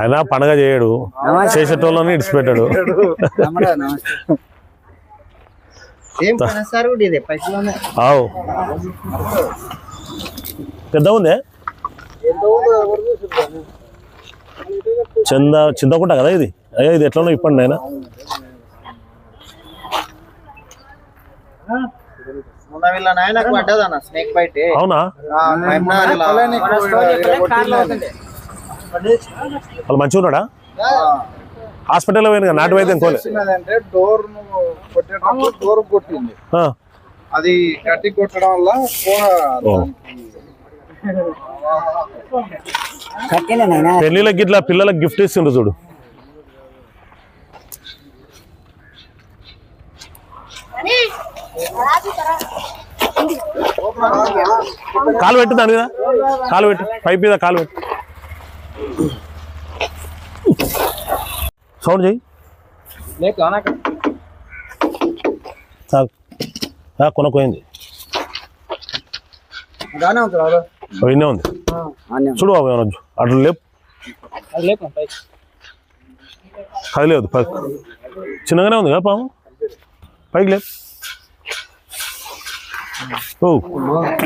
ఆయన పండగ చేయడు, చేసేటోళ్ళని ఇడిచిపెట్టాడు. అవు పెద్ద ఉందే చింతకుంట కదా ఇది. అయ్యా ఇది ఎట్లా ఇప్పండి ఆయన. అవునా వాళ్ళు మంచిగా ఉన్నాడా? హాస్పిటల్లో పోయింది కదా, నాటు వైద్యం కోలే. డోర్ కొట్టింది, అది గట్టి కొట్టడం వల్ల పెళ్లిళ్ళకి ఇట్లా పిల్లలకి గిఫ్ట్ ఇస్తుండ్రు చూడు. కాలు పెట్టు దాని మీద, కాలు పెట్టు పైప్ మీద కాలు పెట్టు. సౌండ్ చెయ్యి. కొనపోయింది విన్నే ఉంది చూడు బాబు. ఏమన్నా అట్లా లేపు, అది లేదు పైకి చిన్నగానే ఉంది కదా పాము. పైకి లేపు. ఓ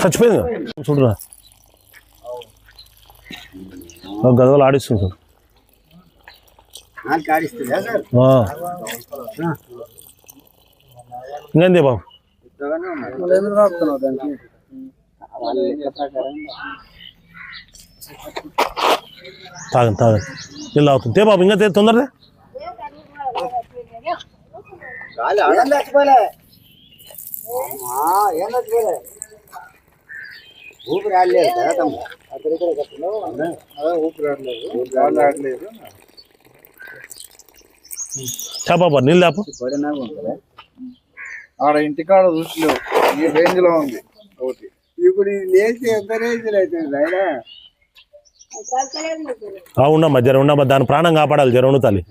చచ్చిపోయింది కదా చూడరా, గదవలు ఆడిస్తుంది చూడు. ఇంకేంది బాబు? తాగండి తాగండి, నీళ్ళు అవుతుంది. తే బాబు ఇంకా తొందరదే. ఊపిరి ఆడలేదు. బాబా నీళ్ళు లేపు. ఆడ ఇంటికాడ చూసలేవు, ఈ రేంజ్ లో ఉంది ఒకటి. ఇప్పుడు లేచి ఎంత రేంజ్ అవుతుంది ఆయన. ఉండమ్మా జర ఉండమ్మా, దాని ప్రాణం కాపాడాలి. జర ఉండు తల్లి.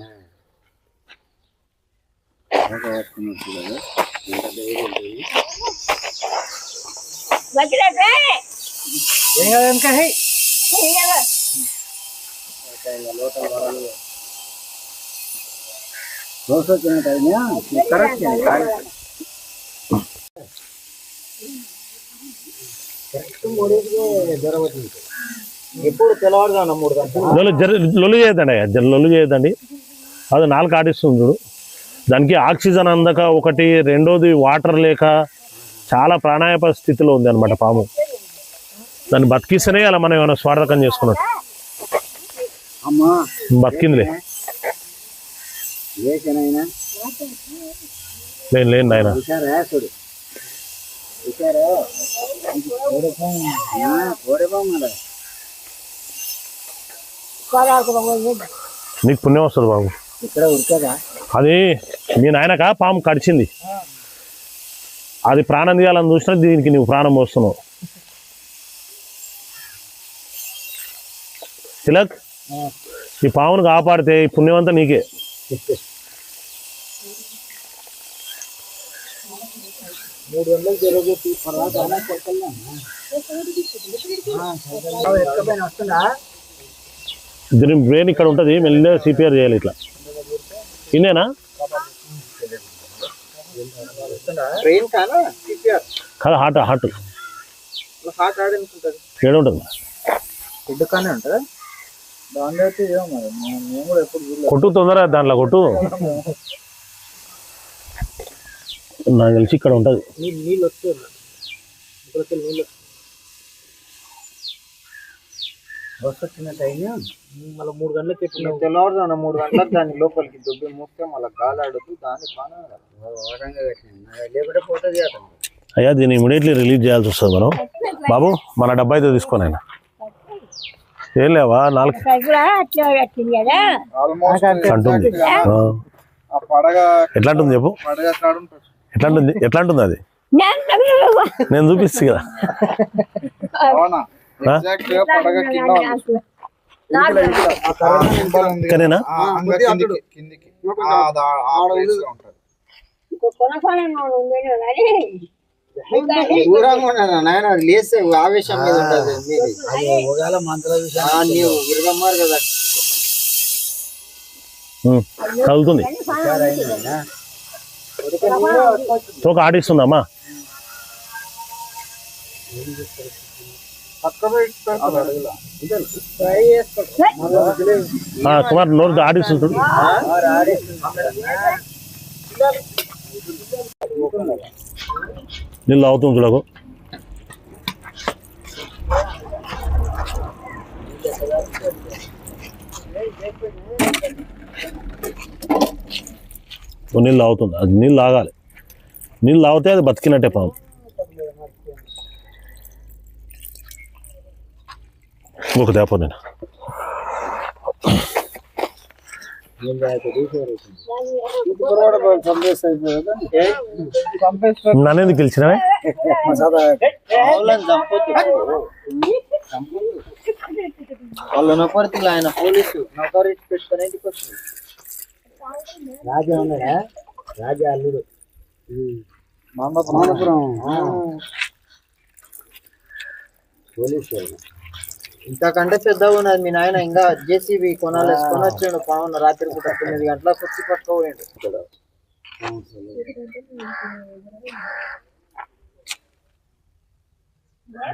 ఎప్పుడు తెల్లవారుగా 3 గంటలు లొల్లు చేయదండి అయ్యా, జర లొల్లు చేయదండి. అది 4 ఆడిస్తుంది చూడు. దానికి ఆక్సిజన్ అందక ఒకటి, రెండోది వాటర్ లేక చాలా ప్రాణాయాప స్థితిలో ఉంది అనమాట పాము. దాన్ని బతికిస్తేనే అలా మనం ఏమైనా స్వార్థకం చేసుకున్నట్టు. బతికిందిలే లేని లేని ఆయన. నీకు పుణ్యం వస్తుంది బాబు. అది మీ నాయనక పాము కడిచింది, అది ప్రాణం తీయాలని చూసినా దీనికి నువ్వు ప్రాణం పోస్తున్నావు. తిలక్, ఈ పామును కాపాడితే ఈ పుణ్యం అంతా నీకే. దీని బ్రెయిన్ ఇక్కడ ఉంటుంది, మెల్లగా సిపిఆర్ చేయాలి ఇట్లా. ఇన్నేనా కాదు, హార్ట్ హార్ట్ ఏడు ఉంటుంది. కొట్టు తొందరగా, దాంట్లో కొట్టు. నాకు తెలిసి ఇక్కడ ఉంటుంది. మళ్ళీ 3 గంటలకు తెల్లవారుజామున 3 గంటలకు దాన్ని లోపలికి దుబ్బి మూస్తే మళ్ళీ గాలాడుతూ దాన్ని లేకుంటే పోతుంది. అయ్యా దీన్ని ఇమీడియట్లీ రిలీజ్ చేయాల్సి వస్తుంది మనం. బాబు మన డబ్బా అయితే తీసుకోని ఆయన. ఏం లేవా 4 అంటుంది. ఎట్లా ఉంటుంది చెప్పు, ఎట్లా ఉంటుంది, ఎట్లా ఉంటుంది అది నేను చూపిస్తా కదా. ఇక్కడేనా? నాయన లేస్తే ఆవేశం మీద ఉంటుంది. కదా కలుగుతుంది. తోక ఆడిస్తుందమ్మా. కుమార్ నోరు ఆడిస్తుంటాడు. నీళ్ళు అవుతుంది చూడకు. నీళ్ళు అవుతుంది. అది నీళ్ళు ఆగాలి. నీళ్ళు తాగితే అది బతికినట్టే పాము. ఇంకొక దేపో నేను నన్నేందుకు గెలిచినవే? వాళ్ళు నొకరికి ఆయన పోలీసు నొకరి పెట్టుకొని ఇంటికి వచ్చింది. రాజా ఉన్నాడా? రాజా అల్లుడు మామపురం పోలీసు. ఇంతకంటే పెద్దగా ఉన్నది మీ నాయన. ఇంకా జేసీబీ కొనాలేసుకొని వచ్చాడు. పావున రాత్రి పూట 9 గంటలకు వచ్చి పట్టుకోపోయాడు.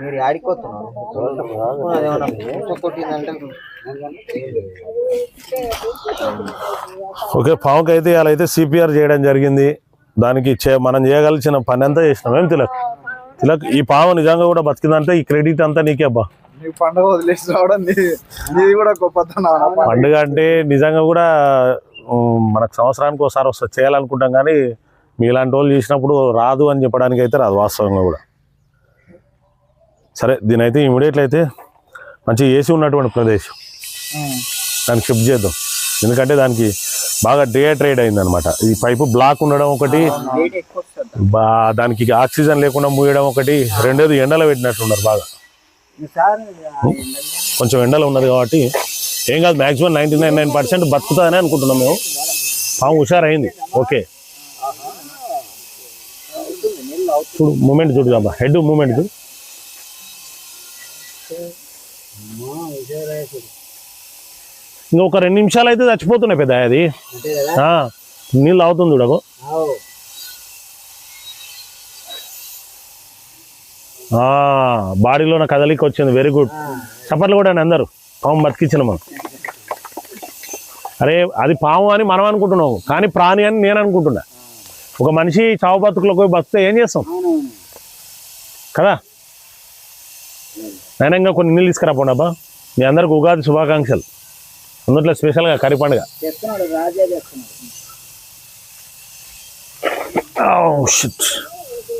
మీరు ఆడిపోతున్నారు. ఓకే, పావుకి అయితే ఇలా అయితే సిపిఆర్ చేయడం జరిగింది. దానికి మనం చేయగలిసిన పని అంతా చేసినాం. ఏం తిలక్ తిలక్ ఈ పావు నిజంగా కూడా బతికిందంటే ఈ క్రెడిట్ అంతా నీకే అబ్బా. పండుగ వదిలేసి రావడం నీది కూడా గొప్పతనం. పండుగ అంటే నిజంగా కూడా మనకు సంవత్సరానికి ఒకసారి వస్తుంది చేయాలనుకుంటాం, కానీ మీలాంటి వాళ్ళు చేసినప్పుడు రాదు అని చెప్పడానికి అయితే రాదు వాస్తవంగా కూడా. సరే, దీని అయితే ఇమీడియట్లీ అయితే మంచి ఏసీ ఉన్నటువంటి ప్రదేశం దానికి షిఫ్ట్ చేద్దాం. ఎందుకంటే దానికి బాగా డిహైడ్రేట్ అయింది అనమాట. ఈ పైపు బ్లాక్ ఉండడం ఒకటి, దానికి ఆక్సిజన్ లేకుండా మూయడం ఒకటి, రెండోది ఎండలో పెట్టినట్టున్నారు బాగా. కొంచెం ఎండలో ఉన్నది కాబట్టి ఏం కాదు. మ్యాక్సిమం 99% బతుకుతుందని అనుకుంటున్నాం మేము. పాము హుషారైంది. ఓకే, చూడు మూమెంట్ చూడు అబ్బా, హెడ్ మూమెంట్ చూడు. ఇంకొక 2 నిమిషాలు అయితే చచ్చిపోతున్నాయి పెద్ద. అది నీళ్ళు అవుతుంది చూడకు. బాడీలో నా కదలిక వచ్చింది. Very good. చప్పట్లు కూడా అందరూ. పాము బతికించిన మనం. అరే అది పాము అని మనం అనుకుంటున్నాము, కానీ ప్రాణి అని నేను అనుకుంటున్నా. ఒక మనిషి చావు బతుకులకు పోయి బతికితే ఏం చేస్తాం కదా. నేను ఇంకా కొన్ని నీళ్ళు తీసుకురాపోండి అబ్బా. మీ అందరికి ఉగాది శుభాకాంక్షలు. అందుట్లో స్పెషల్గా కర్రీ పండుగ.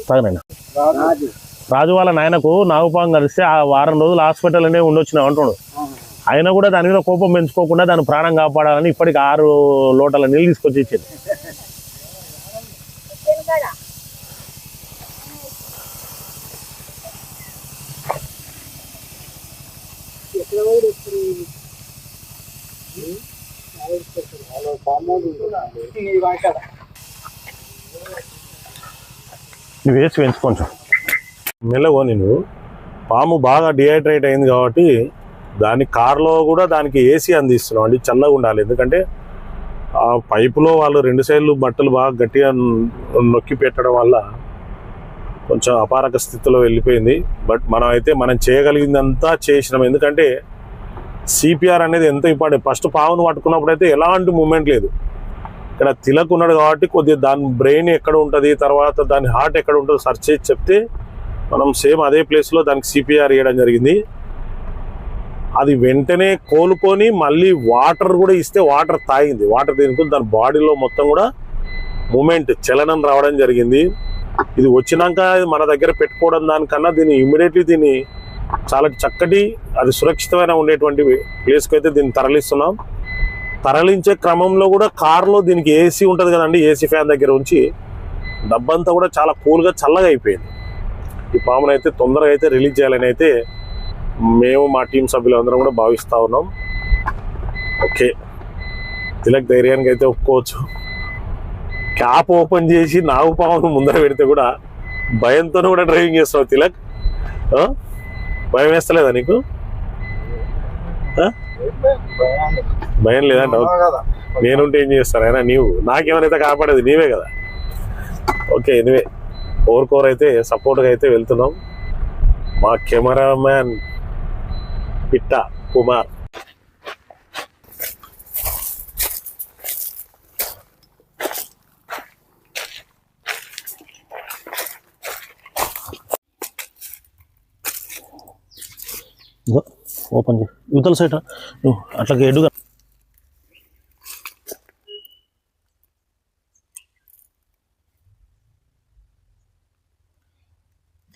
తాగనండి. రాజు వాళ్ళ నాయనకు నాగుపాము కలిస్తే ఆ వారం రోజులు హాస్పిటల్లోనే ఉండొచ్చినాం అంటున్నాడు. అయినా కూడా దాని మీద కోపం పెంచుకోకుండా దాని ప్రాణం కాపాడాలని ఇప్పటికి 6 లోటల నీళ్ళు తీసుకొచ్చి ఇచ్చింది. నువ్వు వేసి పెంచు కొంచెం మెల్లగో. నేను పాము బాగా డిహైడ్రేట్ అయింది కాబట్టి దాని కార్లో కూడా దానికి ఏసీ అందిస్తున్నాం అండి. చల్లగా ఉండాలి. ఎందుకంటే ఆ పైపులో వాళ్ళు 2 సైడ్లు బట్టలు బాగా గట్టిగా నొక్కి పెట్టడం వల్ల కొంచెం అపారక స్థితిలో వెళ్ళిపోయింది. బట్ మనం చేయగలిగిందంతా చేసినాం. ఎందుకంటే సిపిఆర్ అనేది ఎంత ఇంపార్టెంట్. ఫస్ట్ పావును పట్టుకున్నప్పుడు అయితే ఎలాంటి మూమెంట్ లేదు. ఇక్కడ తిలక్ ఉన్నాడు కాబట్టి కొద్దిగా దాని బ్రెయిన్ ఎక్కడ ఉంటుంది, తర్వాత దాని హార్ట్ ఎక్కడ ఉంటుందో సెర్చ్ చేసి చెప్తే మనం సేమ్ అదే ప్లేస్లో దానికి సిపిఆర్ ఇవ్వడం జరిగింది. అది వెంటనే కోలుకొని మళ్ళీ వాటర్ కూడా ఇస్తే వాటర్ తాగింది. వాటర్ దీనికి దాని బాడీలో మొత్తం కూడా మూమెంట్ చలనం రావడం జరిగింది. ఇది వచ్చినాక మన దగ్గర పెట్టుకోవడం దానికన్నా దీన్ని చాలా చక్కటి అది సురక్షితమైన ఉండేటువంటి ప్లేస్కి అయితే దీన్ని తరలిస్తున్నాం. తరలించే క్రమంలో కూడా కారులో దీనికి ఏసీ ఉంటుంది కదండి. ఏసీ ఫ్యాన్ దగ్గర ఉంచి డబ్బంతా కూడా చాలా కూల్గా చల్లగా అయిపోయింది. ఈ పామునైతే తొందరగా అయితే రిలీజ్ చేయాలని అయితే మేము మా టీం సభ్యులందరం కూడా భావిస్తూ ఉన్నాం. ఓకే, తిలక్ ధైర్యానికి అయితే ఒప్పుకోవచ్చు. క్యాప్ ఓపెన్ చేసి నాగుపామును ముందర పెడితే కూడా భయంతోనే కూడా డ్రైవింగ్ చేస్తావు తిలక్. భయం వేస్తలేదా నీకు? భయం లేదంట. నేనుంటే ఏం చేస్తాను అయినా నీవు నాకేమైనా కాపాడేది నీవే కదా. ఓకే ఎనివే ఓవర్కోర్ అయితే సపోర్ట్గా అయితే వెళ్తున్నాం. మా కెమెరామ్యాన్ పిట్ట కుమార్. ఓపెన్ చేయి యువతల సైడ్ నువ్వు అట్లా ఎడుగా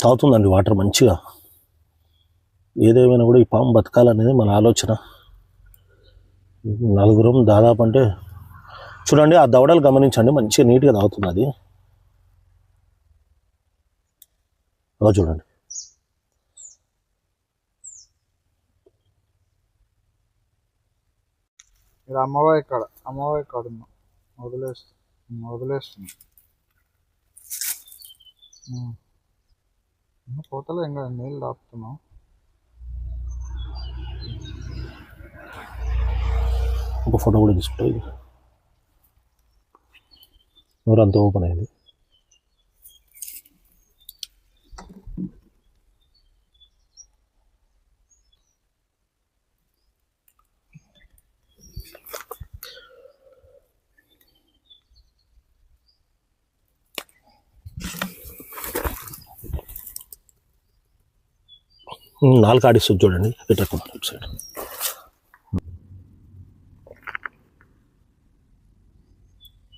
తాగుతుందండి వాటర్ మంచిగా. ఏదేమైనా కూడా ఈ పాము బతకాలనేది మన ఆలోచన. నలుగురం దాదాపు అంటే చూడండి ఆ దవడలు గమనించండి, మంచిగా నీట్గా తాగుతుంది అది. అలా చూడండి. ఇక్కడ అమ్మవారి కాడ ఉన్నాం. వదిలేస్తుంది పోతలే ఇంకా నీళ్ళు తాపుతున్నాం. ఒక ఫోటో కూడా తీసుకుంటాం. నోరు అంతా ఓపెన్ అయింది. నాలుగు ఆడిస్తుంది చూడండి ఇట్లా సైడ్.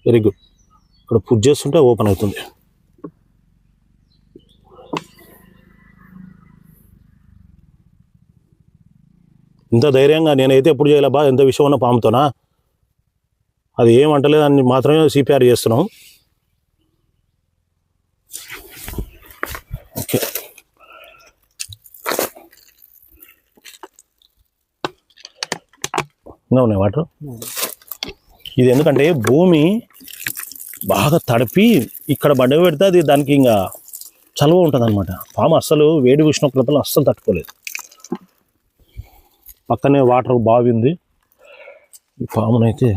Very good. ఇక్కడ పుష్ చేస్తుంటే ఓపెన్ అవుతుంది. ఇంత ధైర్యంగా నేనైతే ఎప్పుడు చేయలే బా. ఎంత విషయం ఉన్న పాముతోనా అది ఏమంటలేదని మాత్రమే సిపిఆర్ చేస్తున్నాం. ఓకే ఇంకా ఉన్నాయి వాటర్. ఇది ఎందుకంటే భూమి బాగా తడిపి ఇక్కడ బండ పెడితే అది దానికి ఇంకా చలువ ఉంటుంది అనమాట. పాము అస్సలు వేడి ఉష్ణోగ్రతలు అస్సలు తట్టుకోలేదు. పక్కనే వాటర్ బావి ఉంది. ఈ పామునైతే